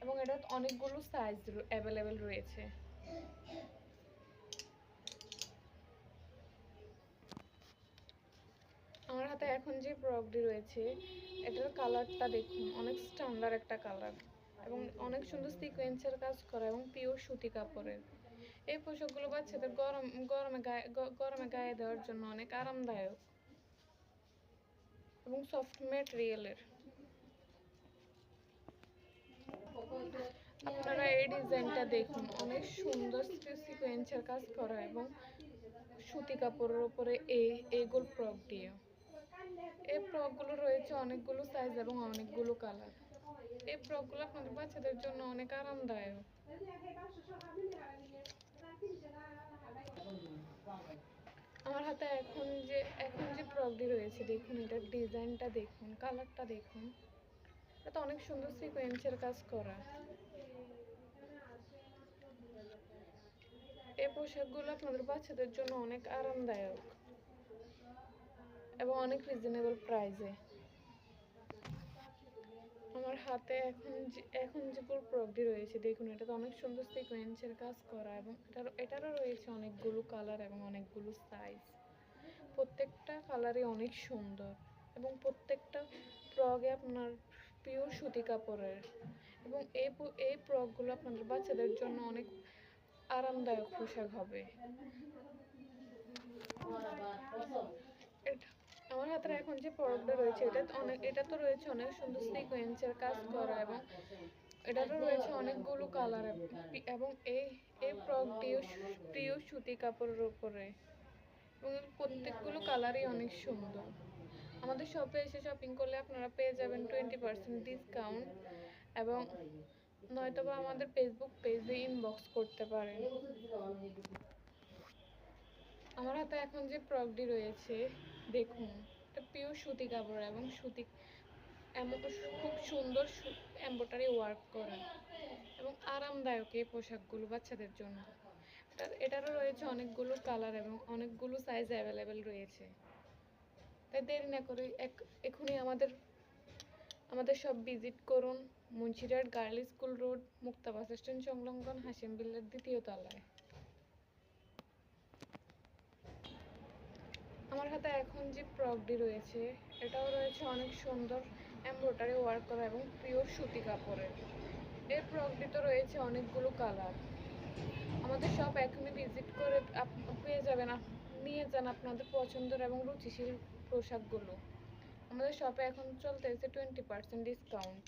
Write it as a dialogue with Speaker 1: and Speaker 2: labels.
Speaker 1: এবং এটা অনেকগুলো সাইজ অ্যাভেলেবেল রয়েছে। আমার হাতে এখন যে ফ্রকটি রয়েছে এটার কালারটা দেখুন, অনেক স্ট্যান্ডার্ড একটা কালার এবং অনেক সুন্দর সিকোয়েন্সের কাজ করা এবং পিওর সুতি কাপড়ের। এই পোশাকগুলো বাচ্চাদের গরমে গায়ে দেওয়ার জন্য অনেক আরামদায়ক এবং সফট ম্যাটেরিয়ালের। আপনারা এই ডিজাইনটা দেখুন, অনেক সুন্দর সিকোয়েন্সের কাজ করা এবং সুতি কাপড়ের উপরে এইগুলো ফ্রক দিয়ে। এই ফ্রকগুলো রয়েছে অনেকগুলো সাইজ এবং অনেকগুলো কালার। এই ফ্রকগুলো আপনাদের বাচ্চাদের জন্য অনেক আরামদায়ক। আমার হাতে এখন যে ফ্রকটি রয়েছে দেখুন, এটার ডিজাইনটা দেখুন, কালারটা দেখুন, এটা অনেক সুন্দর সিকোয়েন্সের কাজ করা। এই পোশাকগুলো আপনাদের বাচ্চাদের জন্য অনেক আরামদায়ক এবং অনেক রিজনেবল প্রাইসে। আমার হাতে এখন যে ফ্রকটি রয়েছে দেখুন, এটা তো অনেক সুন্দর সিকোয়েন্সের কাজ করা এবং এটারও রয়েছে অনেকগুলো কালার এবং অনেকগুলো সাইজ। প্রত্যেকটা কালারই অনেক সুন্দর এবং প্রত্যেকটা ফ্রকে আপনার পিওর সুতি কাপড়ের এবং এই ফ্রকগুলো আপনাদের বাচ্চাদের জন্য অনেক আরামদায়ক পোশাক হবে। আমার হাতের এখন যে ফ্রকটা রয়েছে এটা তো রয়েছে অনেক সুন্দর সিকোয়েন্সের কাজ করা এবং এটারও রয়েছে অনেকগুলো কালার এবং এই ফ্রকটিও প্রিয় সুতি কাপড়ের উপরে এবং প্রত্যেকগুলো কালারই অনেক সুন্দর। আমাদের শপে এসে শপিং করলে আপনারা পেয়ে যাবেন 20% ডিসকাউন্ট এবং নয়তোবা আমাদের ফেসবুক পেজে ইনবক্স করতে পারেন। আমার হাতে এখন যে ফ্রকটি রয়েছে দেখুন, এটা পিওর সুতি কাপড় এবং খুব সুন্দর এমব্রয়ডারি ওয়ার্ক করা এবং আরামদায়ক এই পোশাকগুলো বাচ্চাদের জন্য। এটারও রয়েছে অনেকগুলো কালার এবং অনেকগুলো সাইজ অ্যাভেলেবেল রয়েছে। তাই দেরি না করে এখনই আমাদের সব ভিজিট করুন। মুন্সিরহাট গার্ল স্কুল রোড, মুক্তা বাস স্ট্যান্ড সংলগ্ন হাসিম বিল্লার 2য় তলায়। আমার হাতে এখন যে ফ্রকটি রয়েছে এটাও রয়েছে অনেক সুন্দর এমব্রয়ডারি ওয়ার্ক করা এবং পিওর সুতি কাপড়ের। এই ফ্রকটিতে রয়েছে অনেকগুলো কালার। আমাদের শপ এখনই ভিজিট করে পেয়ে যাবেন, নিয়ে যান আপনাদের পছন্দের এবং রুচিশীল পোশাকগুলো। আমাদের শপে এখন চলতেছে 20% ডিসকাউন্ট।